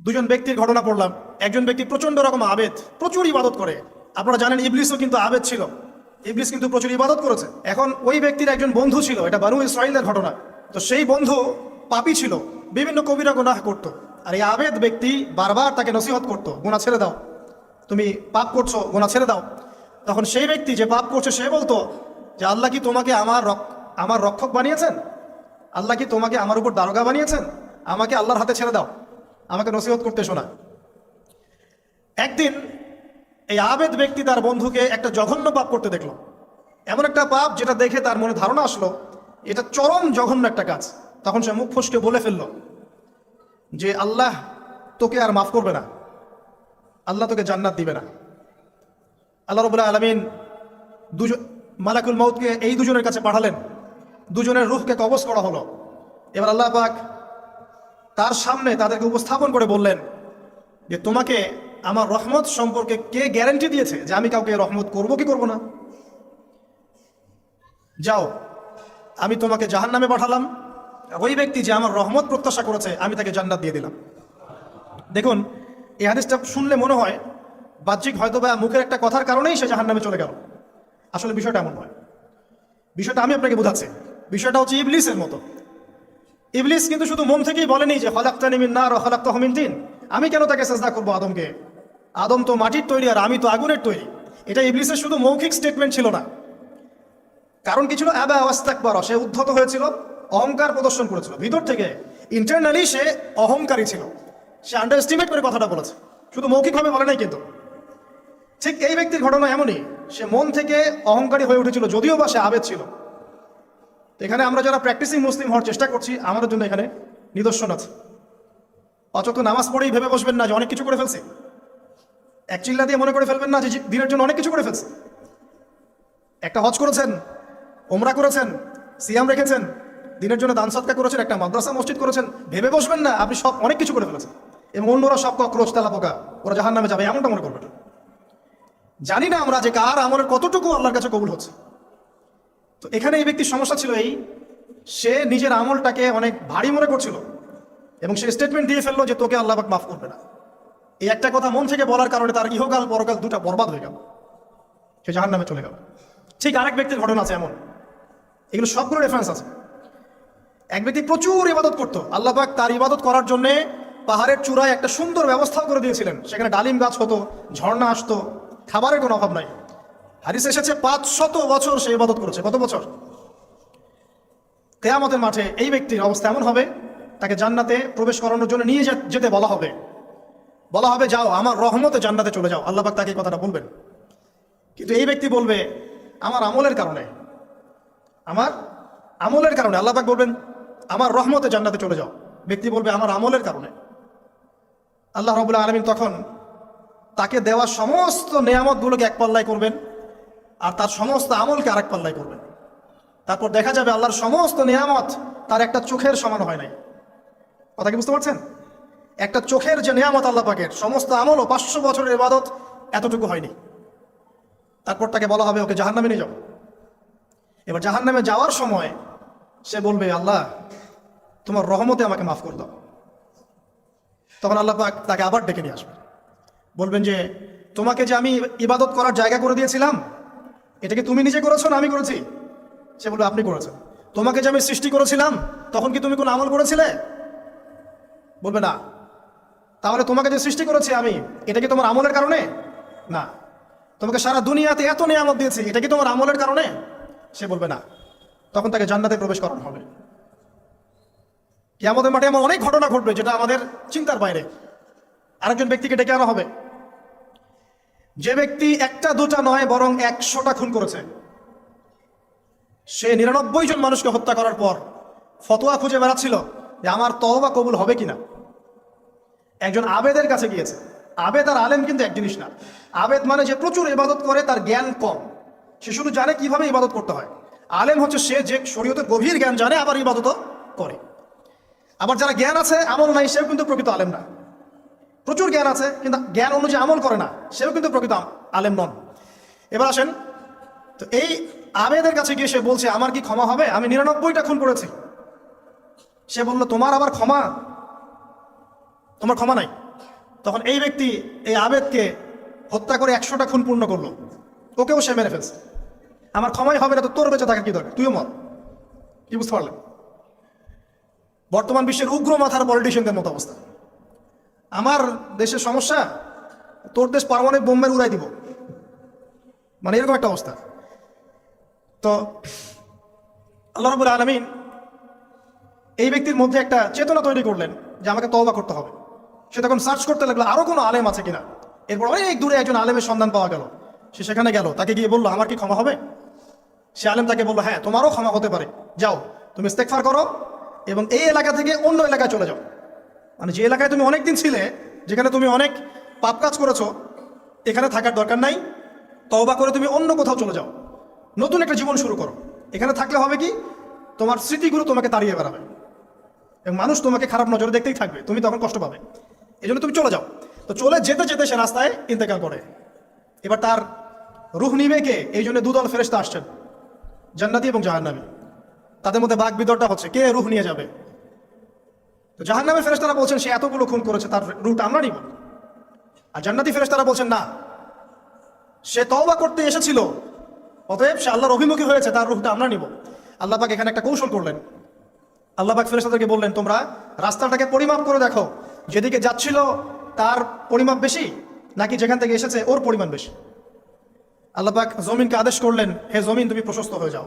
দুজন ব্যক্তির ঘটনা পড়লাম। একজন ব্যক্তি প্রচন্ড রকম আবেদ, প্রচুর ইবাদত করে। আপনারা জানেন ইবলিসও কিন্তু আবেদ ছিল, ইবলিস কিন্তু প্রচুর ইবাদত করেছে। এখন ওই ব্যক্তির একজন বন্ধু ছিল, এটা বানু ইসরাইলের ঘটনা। তো সেই বন্ধু পাপী ছিল, বিভিন্ন কবিরা গুনাহ করতো। আর এই আবেদ ব্যক্তি বারবার তাকে নসিহত করতো, গুনাহ ছেড়ে দাও, তুমি পাপ করছো, গুনাহ ছেড়ে দাও। তখন সেই ব্যক্তি যে পাপ করছে সে বলতো যে আল্লাহ কি তোমাকে আমার রক্ষক বানিয়েছেন? আল্লাহ কি তোমাকে আমার উপর দারোগা বানিয়েছেন? আমাকে আল্লাহর হাতে ছেড়ে দাও, আমাকে নসিহত করতে শোনা। একদিন এই আবেদ ব্যক্তি তার বন্ধুকে একটা জঘন্য পাপ করতে দেখলো, এমন একটা পাপ যেটা দেখে তার মনে ধারণা আসলো এটা চরম জঘন্য একটা কাজ। তখন সে মুখ ফসকে বলে ফেললো যে আল্লাহ তোকে আর মাফ করবে না, আল্লাহ তোকে জান্নাত দিবে না। আল্লাহ রাব্বুল আলামিন মালাকুল মউতকে এই দুজনের কাছে পাঠালেন, দুজনের রূহকে কবজ করা হলো। এবার আল্লাহ পাক তার সামনে তাদেরকে উপস্থাপন করে বললেন যে তোমাকে আমার রহমত সম্পর্কে কে গ্যারান্টি দিয়েছে যে আমি কাউকে রহমত করব কি করব না? যাও, আমি তোমাকে জাহান্নামে পাঠালাম, ওই ব্যক্তি যে আমার রহমত প্রত্যাশা করেছে আমি তাকে জান্নাত দিয়ে দিলাম। দেখুন, এই হাদিসটা শুনলে মনে হয় বাহ্যিক হয়তো বা মুখের একটা কথার কারণেই সে জাহান্নামে চলে গেল। আসলে বিষয়টা এমন নয়। বিষয়টা আমি আপনাকে বোঝাচ্ছি। বিষয়টা হচ্ছে ইবলিসের মতো। ইবলিস কিন্তু শুধু মন থেকেই বলেনি যে খলাকতানি মিন নার ওয়া খলাকতাহু মিন তিন, আমি কেন তাকে সাজদা করবো আদমকে, আদম তো মাটির তৈরি আর আমি তো আগুনের তৈরি। এটা ইবলিসের শুধু মৌখিক স্টেটমেন্ট ছিল না, কারণ কি ছিল? আবা ওয়াস্তাকবারা, সে উদ্ধত হয়েছিল, অহংকার প্রদর্শন করেছিল। ভিতর থেকে ইন্টারনালি সে অহংকারী ছিল, সে আন্ডার এস্টিমেট করে কথাটা বলেছে, শুধু মৌখিকভাবে বলে নাই। কিন্তু ঠিক এই ব্যক্তির ঘটনা এমনই, সে মন থেকে অহংকারী হয়ে উঠেছিল, যদিও বা সে আবেদ ছিল। এখানে আমরা যারা প্র্যাকটিসিং মুসলিম হওয়ার চেষ্টা করছি আমাদের জন্য এখানে নিদর্শন আছে। অচত নামাজ পড়েই ভেবে বসবেন না যে অনেক কিছু করে ফেলছে, এক চিল্লা দিয়ে মনে করে ফেলবেন না যে দিনের জন্য অনেক কিছু করে ফেলছে। একটা হজ করেছেন, ওমরা করেছেন, সিয়াম রেখেছেন, দিনের জন্য দান সদকা করেছেন, একটা মাদ্রাসা মসজিদ করেছেন, ভেবে বসবেন না আপনি সব অনেক কিছু করে ফেলেছেন এবং অন্যরা সব কক্রোচ তেলা পোকা, ওরা জাহান্নামে যাবে এমনটা মনে করবেন। জানি না আমরা যে কার আমলের কতটুকু আল্লাহর কাছে কবুল হচ্ছে। তো এখানে এই ব্যক্তির সমস্যা ছিল এই, সে নিজের আমলটাকে অনেক ভারী মনে করছিল এবং সে স্টেটমেন্ট দিয়ে ফেললো যে তোকে আল্লাহ পাক মাফ করবে না। এই একটা কথা মন থেকে বলার কারণে তার ইহকাল পরকাল দুটা বরবাদ হয়ে গেল, সে জাহান্নামে চলে গেল। ঠিক আরেক ব্যক্তির ঘটনা আছে এমন, এগুলো সবগুলো রেফারেন্স আছে। এক ব্যক্তি প্রচুর ইবাদত করতো, আল্লাহ পাক তার ইবাদত করার জন্য পাহাড়ের চূড়ায় একটা সুন্দর ব্যবস্থাও করে দিয়েছিলেন, সেখানে ডালিম গাছ হতো, ঝর্ণা আসতো, খাবারের কোনো অভাব নাই। হাদিস এসেছে 500 বছর সে ইবাদত করেছে। কত বছর? কিয়ামতের মাঠে এই ব্যক্তির অবস্থা এমন হবে, তাকে জান্নাতে প্রবেশ করানোর জন্য নিয়ে যেতে বলা হবে, যাও আমার রহমতে জান্নাতে চলে যাও। আল্লাহ পাক তাকে এই কথাটা বলবেন, কিন্তু এই ব্যক্তি বলবে আমার আমলের কারণে, আল্লাহ পাক বলবেন আমার রহমতে জান্নাতে চলে যাও। ব্যক্তি বলবে আমার আমলের কারণে। আল্লাহ রাব্বুল আলামিন তখন তাকে দেওয়া সমস্ত নেয়ামতগুলোকে এক পাল্লায় করবেন আর তার সমস্ত আমলকে আরেক পাল্লায় করবেন। তারপর দেখা যাবে আল্লাহর সমস্ত নেয়ামত তার একটা চোখের সমান হয় নাই। কথা কি বুঝতে পারছেন? একটা চোখের যে নেয়ামত আল্লাহ পাকের, সমস্ত আমল ও 500 বছরের ইবাদত এতটুকু হয়নি। তারপর তাকে বলা হবে ওকে জাহান্নামে নিয়ে যাও। এবার জাহান্নামে যাওয়ার সময় সে বলবে আল্লাহ তোমার রহমতে আমাকে মাফ করে দাও। তখন আল্লাহ পাক তাকে আবার ডেকে নিয়ে আসবে, বলবেন যে তোমাকে যে আমি ইবাদত করার জায়গা করে দিয়েছিলাম, এটা কি তুমি নিজে করেছো না আমি করেছি? সে বলবে আপনি করেছেন। তোমাকে যে আমি সৃষ্টি করেছিলাম তখন কি তুমি কোনো আমল করেছিলে? বলবে না। তাহলে তোমাকে যে সৃষ্টি করেছি আমি, এটা কি তোমার আমলের কারণে? না। তোমাকে সারা দুনিয়াতে এত নিয়ামত দিয়েছি, এটা কি তোমার আমলের কারণে? সে বলবে না। তখন তাকে জান্নাতে প্রবেশ করানো হবে। কিয়ামতের মাঠে এমন অনেক ঘটনা ঘটবে যেটা আমাদের চিন্তার বাইরে। আরেকজন ব্যক্তিকে ডেকে আনা হবে, যে ব্যক্তি একটা দুটা নয় বরং 100টা খুন করেছে। সে 99 জন মানুষকে হত্যা করার পর ফতোয়া খুঁজে বেড়াচ্ছিল যে আমার তওবা কবুল হবে কিনা। একজন আবেদের কাছে গিয়েছে। আবেদ আর আলেম কিন্তু এক জিনিস না। আবেদ মানে যে প্রচুর ইবাদত করে, তার জ্ঞান কম, সে শুধু জানে কিভাবে ইবাদত করতে হয়। আলেম হচ্ছে সে যে শরীয়তের গভীর জ্ঞান জানে আবার ইবাদতও করে। আবার যারা জ্ঞান আছে আমল নাই, সেও কিন্তু প্রকৃত আলেম না। প্রচুর জ্ঞান আছে কিন্তু জ্ঞান অনুযায়ী আমল করে না, সেও কিন্তু প্রকৃত আলেম নন। এবার আসেন, তো এই আবেদের কাছে গিয়ে সে বলছে আমার কি ক্ষমা হবে? আমি 99টা খুন করেছি। সে বলল তোমার আবার ক্ষমা? তোমার ক্ষমা নাই। তখন এই ব্যক্তি এই আবেদকে হত্যা করে 100টা খুন পূর্ণ করলো, ওকেও সে মেরে ফেলছে। আমার ক্ষমাই হবে না তো তোর বেঁচে থাকা কি দরকার, তুইও মত। কি বুঝতে পারলেন? বর্তমান বিশ্বের উগ্র মাথার পলিটিশিয়ানদের মতো অবস্থা। আমার দেশের সমস্যা, তোর দেশ পারমাণবিক বোম্বের উড়াই দিব, মানে এরকম একটা অবস্থা। তো আল্লাহ রাব্বুল আলামিন এই ব্যক্তির মধ্যে একটা চেতনা তৈরি করলেন যে আমাকে তওবা করতে হবে। সে তখন সার্চ করতে লাগলো আরো কোনো আলেম আছে কিনা। এরপর অনেক দূরে একজন আলেমের সন্ধান পাওয়া গেল। সে সেখানে গেল, তাকে গিয়ে বললো আমার কি ক্ষমা হবে? সে আলেম তাকে বললো হ্যাঁ, তোমারও ক্ষমা হতে পারে, যাও তুমি ইস্তেগফার করো এবং এই এলাকা থেকে অন্য এলাকায় চলে যাও। মানে যে এলাকায় তুমি অনেক দিন ছিলে, যেখানে তুমি অনেক পাপ কাজ করেছো, এখানে থাকার দরকার নাই। তওবা করে তুমি অন্য কোথাও চলে যাও, নতুন একটা জীবন শুরু করো। এখানে থাকলে হবে কি, তোমার স্মৃতিগুলো তোমাকে তাড়িয়ে বেড়াবে এবং মানুষ তোমাকে খারাপ নজরে দেখতেই থাকবে, তুমি তখন কষ্ট পাবে। এই জন্য তুমি চলে যাও। তো চলে যেতে যেতে সে রাস্তায় ইন্তেকাল করে। এবার তার রূহ নিবে কে? এই জন্য দুদল ফেরেশতা আসছেন, জান্নাতি এবং জাহান্নামী। তাদের মধ্যে বাক বিতরটা হচ্ছে কে রূহ নিয়ে যাবে। তো জাহান্নামের ফেরেশতারা বলছেন সে এতগুলো খুন করেছে, তার রূহটা আমরা নিব। আর জান্নাতি ফেরেশতারা বলছেন না, সে তওবা করতে এসেছিল, অতএব সে আল্লাহর অভিমুখী হয়েছে, তার রূহটা আমরা নিব। আল্লাহ পাক এখানে একটা কৌশল করলেন। আল্লাহ পাক ফেরেশতাদেরকে বললেন তোমরা রাস্তাটাকে পরিমাপ করে দেখো, যেদিকে যাচ্ছিল তার পরিমাপ বেশি নাকি যেখান থেকে এসেছে ওর পরিমাণ বেশি। আল্লাহ পাক জমিনকে আদেশ করলেন, হে জমিন তুমি প্রশস্ত হয়ে যাও।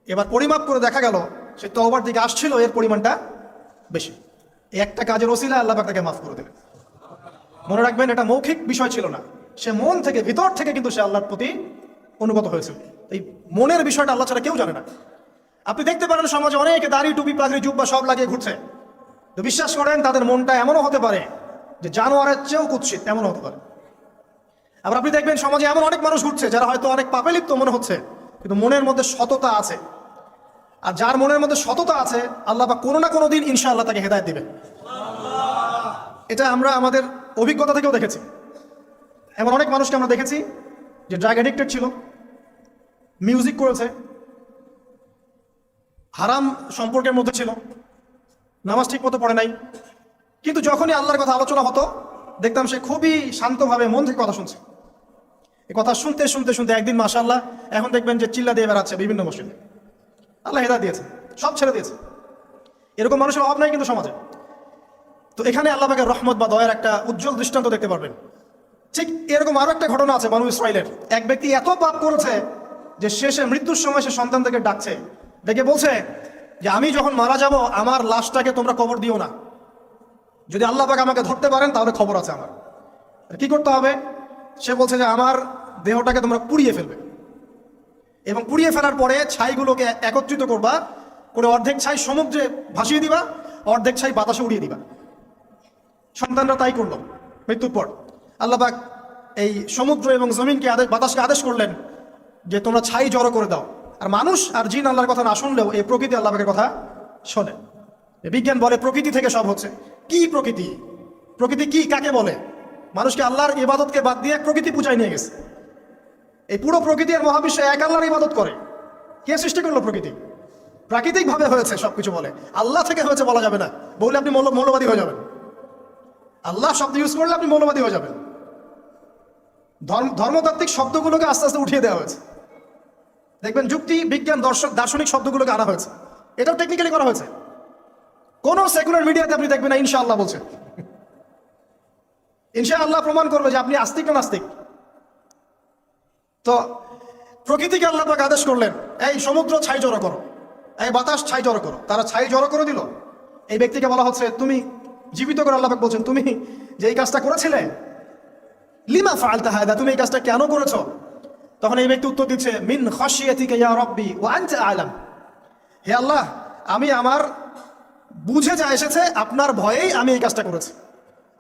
এবার পরিমাপ করে দেখা গেল সে তওবার দিকে আসছিল, এর পরিমাণটা বেশি। এই একটা কাজের ওসিলা আল্লাহ পাক তাকে মাফ করে দিলেন। মনে রাখবেন এটা মৌখিক বিষয় ছিল না, সে মন থেকে ভিতর থেকে কিন্তু সে আল্লাহর প্রতি অনুগত হয়েছিল। এই মনের বিষয়টা আল্লাহ ছাড়া কেউ জানে না। আপনি দেখতে পারেন সমাজে অনেকে দাড়ি টুপি পাগড়ি জুব্বা সব লাগিয়ে ঘুরছে, তো বিশ্বাস করেন তাদের মনটা এমনও হতে পারে যে জানোয়ারের চেয়েও কুৎসিত, এমনও হতে পারে। আবার আপনি দেখবেন সমাজে এমন অনেক মানুষ ঘুরছে যারা হয়তো অনেক পাপে লিপ্ত মনে হচ্ছে, কিন্তু মনের মধ্যে সততা আছে। আর যার মনের মধ্যে সততা আছে আল্লাহ পাক কোনো না কোনো দিন ইনশাআল্লাহ তাকে হেদায়েত দিবেন। এটা আমরা আমাদের অভিজ্ঞতা থেকেও দেখেছি। এমন অনেক মানুষকে আমরা দেখেছি যে ড্রাগ অ্যাডিক্টেড ছিল, মিউজিক করেছে, হারাম সম্পর্কের মধ্যে ছিল, নামাজ ঠিক মতো পড়ে নাই, কিন্তু যখনই আল্লাহর কথা আলোচনা হতো দেখতাম সে খুবই শান্তভাবে মন থেকে কথা শুনছে। এই কথা শুনতে শুনতে শুনতে একদিন মাশাআল্লাহ এখন দেখবেন যে চিল্লা দিয়ে বেড়াচ্ছে বিভিন্ন মসজিদে। আল্লাহ হেদায়েত দিয়েছে, সব ছেড়ে দিয়েছে। এরকম মানুষের অভাব নাই কিন্তু সমাজে। তো এখানে আল্লাহ পাকের রহমত বা দয়ার একটা উজ্জ্বল দৃষ্টান্ত দেখতে পারবেন। ঠিক এরকম আরো একটা ঘটনা আছে বানু ইসরাইলের। এক ব্যক্তি এত পাপ করেছে যে শেষে মৃত্যুর সময় সে সন্তান থেকে ডাকছে, ডেকে বলছে যে আমি যখন মারা যাব আমার লাশটাকে তোমরা কবর দিও না, যদি আল্লাহ পাক আমাকে ধরতে পারেন তাহলে খবর আছে আমার। কি করতে হবে? সে বলছে যে আমার দেহটাকে তোমরা পুড়িয়ে ফেলবে এবং পুড়িয়ে ফেলার পরে ছাইগুলোকে একত্রিত করবা, করে অর্ধেক ছাই সমুদ্রে ভাসিয়ে দিবা, অর্ধেক ছাই বাতাসে উড়িয়ে দিবা। সন্তানরা তাই করলো। মৃত্যুর পর আল্লাহ পাক এই সমুদ্র এবং জমিনকে বাতাসকে আদেশ করলেন যে তোমরা ছাই জড়ো করে দাও। আর মানুষ আর জিন আল্লাহর কথা না শুনলেও এই প্রকৃতি আল্লাহ পাকের কথা শোনে। বিজ্ঞান বলে প্রকৃতি থেকে সব হচ্ছে। কি প্রকৃতি? প্রকৃতি কি, কাকে বলে? মানুষকে আল্লাহর ইবাদতকে বাদ দিয়ে প্রকৃতি পূজায় নিয়ে গেছে। এই পুরো প্রকৃতি আর মহাবিশ্ব এক আল্লাহর ইবাদত করে। কে সৃষ্টি করলো প্রকৃতি? প্রাকৃতিক ভাবে হয়েছে সবকিছু বলে, আল্লাহ থেকে হয়েছে বলা যাবে না। বললে আপনি মৌলবাদী হয়ে যাবেন। আল্লাহ শব্দ ইউজ করলে আপনি মৌলবাদী হয়ে যাবেন। ধর্মতাত্ত্বিক শব্দগুলোকে আস্তে আস্তে উঠিয়ে দেওয়া হয়েছে। দেখবেন যুক্তি বিজ্ঞান দার্শনিক শব্দগুলোকে আনা হয়েছে। এটাও টেকনিক্যালি করা হয়েছে। কোন সেকুলার মিডিয়াতে আপনি দেখবেন না ইনশাআল্লাহ বলছে। ইনশাআল্লাহ প্রমাণ করবে যে আপনি আস্তিক না নাস্তিক। তো প্রকৃতিকে আল্লাহ পাক আদেশ করলেন এই সমুদ্র ছাই জড়ো করো, এই বাতাস ছাই জড়ো করো। তারা ছাই জড়ো করে দিল। এই ব্যক্তিকে বলা হচ্ছে তুমি জীবিত করে আল্লাহ পাক বলছেন তুমি যে এই কাজটা করেছিলে, লিমা ফাআলতা হাদা, তুমি এই কাজটা কেন করেছো? তখন এই ব্যক্তি উত্তর দিচ্ছে মিন খাশিয়াতিকা ইয়া রাব্বি ওয়া আনতা আ'লাম। হে আল্লাহ, আমি আমার বুঝে যা এসেছে আপনার ভয়েই আমি এই কাজটা করেছি,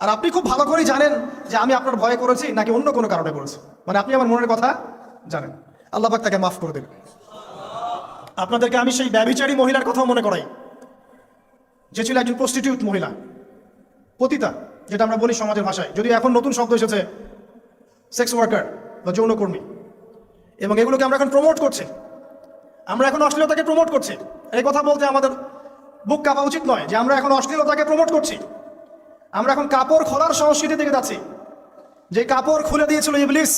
আর আপনি খুব ভালো করেই জানেন যে আমি আপনার ভয়ে করেছি নাকি অন্য কোনো কারণে করেছি। মানে আপনি আমার মনের কথা জানেন। আল্লাহ পাক তাকে মাফ করে দেবেন। আপনাদেরকে আমি সেই ব্যভিচারী মহিলার কথাও মনে করাই, যে ছিল একজন প্রস্টিটিউট মহিলা, পতিতা, যেটা আমরা বলি সমাজের ভাষায়। যদি এখন নতুন শব্দ এসেছে সেক্স ওয়ার্কার বা যৌনকর্মী, এবং এগুলোকে আমরা এখন প্রমোট করছি। আমরা এখন অশ্লীলতাকে প্রমোট করছি। এই কথা বলতে আমাদের বুক কাঁপা উচিত নয় যে আমরা এখন অশ্লীলতাকে প্রমোট করছি। আমরা এখন কাপড় খোলার সংস্কৃতি থেকে যাচ্ছি, যে কাপড় খুলে দিয়েছিল ইবলিস।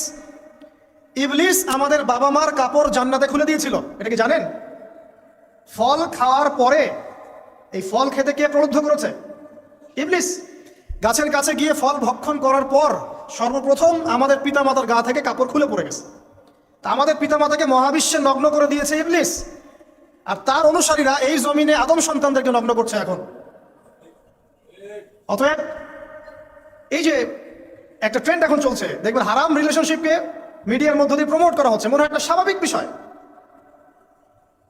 ইবলিস আমাদের বাবা মার কাপড় জান্নাতে খুলে দিয়েছিল, এটা কি জানেন? ফল খাওয়ার পরে, এই ফল খেতে কে প্রলুব্ধ করেছে? ইবলিস। গাছের কাছে গিয়ে ফল ভক্ষণ করার পর সর্বপ্রথম আমাদের পিতামাতার গা থেকে কাপড় খুলে পড়ে গেছে। তা আমাদের পিতামাতাকে মহাবিশ্বে নগ্ন করে দিয়েছে ইবলিস, আর তার অনুসারীরা এই জমিনে আদম সন্তানদেরকে নগ্ন করছে এখন। অতএব এই যে একটা ট্রেন্ড এখন চলছে, দেখবেন হারাম রিলেশনশিপকে মিডিয়ার মধ্য দিয়ে প্রমোট করা হচ্ছে, মনে হয় একটা স্বাভাবিক বিষয়,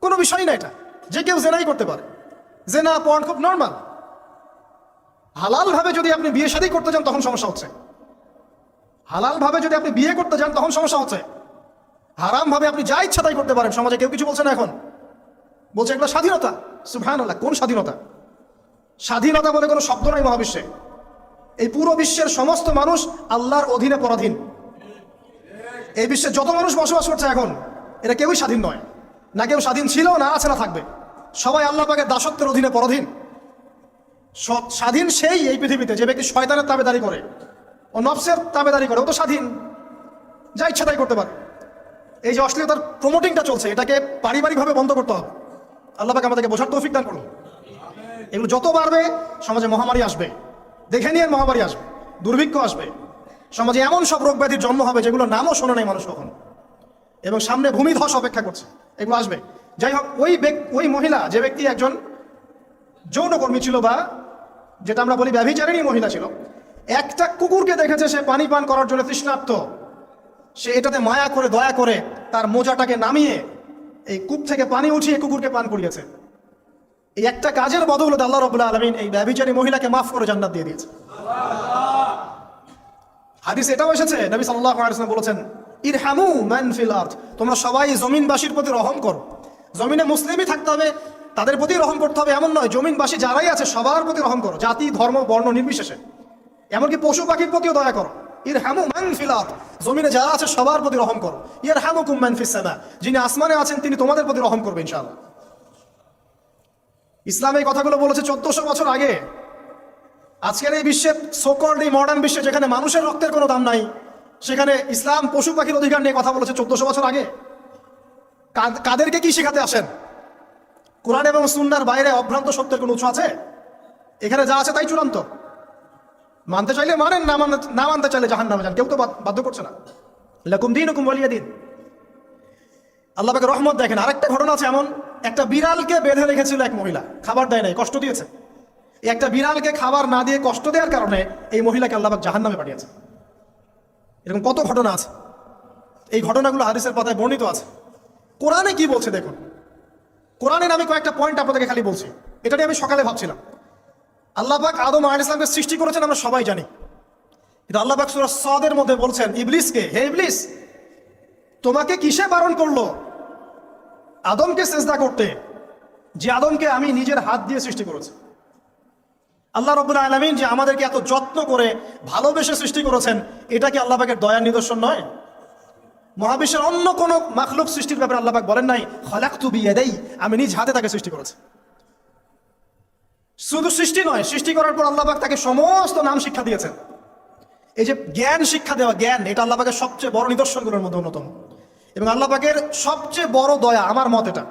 কোনো বিষয় না এটা, যে কেউ জেনাই করতে পারে, জেনা পর্ন খুব নর্মাল। হালাল ভাবে যদি আপনি বিয়ে শাদী করতে যান তখন সমস্যা হচ্ছে, হালাল ভাবে যদি আপনি বিয়ে করতে যান তখন সমস্যা হচ্ছে। হারাম ভাবে আপনি যা ইচ্ছা তাই করতে পারেন, সমাজে কেউ কিছু বলছে না। এখন বলছে এগুলো স্বাধীনতা। সুবহানাল্লাহ, কোন স্বাধীনতা? স্বাধীনতা বলে কোনো শব্দ নাই মহাবিশ্বে। এই পুরো বিশ্বের সমস্ত মানুষ আল্লাহর অধীনে পরাধীন। এই বিশ্বে যত মানুষ বসবাস করছে এখন, এরা কেউই স্বাধীন নয়, না কেউ স্বাধীন ছিল, না আছে, না থাকবে। সবাই আল্লাহ পাকের দাসত্বের অধীনে পরাধীন। স্বাধীন সেই এই পৃথিবীতে যে ব্যক্তি শয়তানের তাবেদারি করে, ও নফসের তাবেদারি করে, ও তো স্বাধীন, যা ইচ্ছা তাই করতে পারে। এই যে অশ্লীলতার প্রমোটিংটা চলছে, এটাকে পারিবারিকভাবে বন্ধ করতে হবে। আল্লাহ পাক আমাদেরকে বোঝার তৌফিক দান করুন। এগুলো যত বাড়বে সমাজে মহামারী আসবে, দেখে নিয়ে মহামারী আসবে, দুর্ভিক্ষ আসবে, সমাজে এমন সব রোগ ব্যাধির জন্ম হবে যেগুলো নামও শোনে নাই মানুষ কখন, এবং সামনে ভূমিধস অপেক্ষা করছে, এগুলো আসবে। যাই হোক, ওই মহিলা, যে ব্যক্তি একজন যৌনকর্মী ছিল, বা যেটা আমরা বলি ব্যভিচারিণী মহিলা ছিল, একটা কুকুরকে দেখেছে সে পানি পান করার জন্য তৃষ্ণার্ত, সে এটাতে মায়া করে, দয়া করে তার মোজাটাকে নামিয়ে এই কূপ থেকে পানি উঠিয়ে কুকুরকে পান করিয়েছে। এই একটা কাজের বদৌলতে আল্লাহ রাব্বুল আলামিন এই ব্যভিচারী মহিলাকে মাফ করে জান্নাত দিয়ে দিয়েছে। হাদিস এটাও এসেছে, নবী সাল্লাল্লাহু আলাইহি ওয়াসাল্লাম বলেছেন, ইরহামু মান ফিল আরদ, তোমরা সবাই জমিনবাসীর প্রতি রহম করো। জমিনে মুসলিমই থাকতে হবে, তাদের প্রতি রহম করতে হবে এমন নয়, জমিনবাসী যারাই আছে সবার প্রতি রহম করো, জাতি ধর্ম বর্ণ নির্বিশেষে, এমনকি পশু পাখির প্রতিও দয়া করো। ইরহামু মান ফিল আরদ, জমিনে যারা আছে সবার প্রতি রহম করো। ইরহামুকুম মান ফিস সামা, যিনি আসমানে আছেন তিনি তোমাদের প্রতি রহম করবেন ইনশাআল্লাহ। ইসলাম এই কথাগুলো বলেছে 1400 বছর আগে। আজকের এই বিশ্বে, সোকল্ড এই মডার্ন বিশ্বে, যেখানে মানুষের রক্তের কোনো দাম নাই, সেখানে ইসলাম পশু পাখির অধিকার নিয়ে কথা বলেছে 1400 বছর আগে। কাদেরকে কি শেখাতে আসেন? কোরআন এবং সুন্নাহর বাইরে অভ্রান্ত সত্যের কোনো উৎস আছে? এখানে যা আছে তাই চূড়ান্ত। মানতে চাইলে মানেন, না মানতে চাইলে জাহান্নামে যান, কেউ তো বাধ্য করছে না। লাকুম দীনুকুম ওয়ালিয়া দীন। আল্লাহ পাকের রহমত দেখেন। আরেকটা ঘটনা আছে এমন, একটা বিড়ালকে বেঁধে রেখেছিল এক মহিলা, খাবার দেয় নাই, কষ্ট দিয়েছে। একটা বিড়ালকে খাবার না দিয়ে কষ্ট দেওয়ার কারণে এই মহিলাকে আল্লাহ পাক জাহান্নামে পাঠিয়েছে। এরকম কত ঘটনা আছে, এই ঘটনাগুলো হাদিসের পাতায় বর্ণিত আছে। কোরআনে কি বলছে দেখুন। কোরআনের আমি কয়েকটা পয়েন্ট আপনাদেরকে খালি বলছি, এটা নিয়ে আমি সকালে ভাবছিলাম। আল্লাহ পাক আদম আলাইহিস সালামকে সৃষ্টি করেছেন আমরা সবাই জানি, কিন্তু আল্লাহ পাক সূরা সাদের মধ্যে বলছেন ইবলিসকে, হে ইবলিস, তোমাকে কিসে বারণ করলো আদমকে সিজদা করতে, যে আদমকে আমি নিজের হাত দিয়ে সৃষ্টি করেছি। আল্লাহ রাব্বুল আলামিন যে আমাদেরকে এত যত্ন করে ভালোবেসে সৃষ্টি করেছেন, এটা কি আল্লাহ পাকের দয়ার নিদর্শন নয়? মহাবিশ্বের অন্য কোন মাখলুক সৃষ্টির ব্যাপারে আল্লাহ পাক বলেন নাই খলাকতু বিয়াদাই, আমি নিজ হাতে তাকে সৃষ্টি করেছি। শুধু সৃষ্টি নয়, সৃষ্টি করার পর আল্লাহ পাক তাকে সমস্ত নাম শিক্ষা দিয়েছেন। এই যে জ্ঞান শিক্ষা দেওয়া, জ্ঞান, এটা আল্লাহ পাকের সবচেয়ে বড় নিদর্শনগুলোর মধ্যে অন্যতম। এবং আল্লাহ পাকের সবচেয়ে বড় দয়া, আমার মত এটা,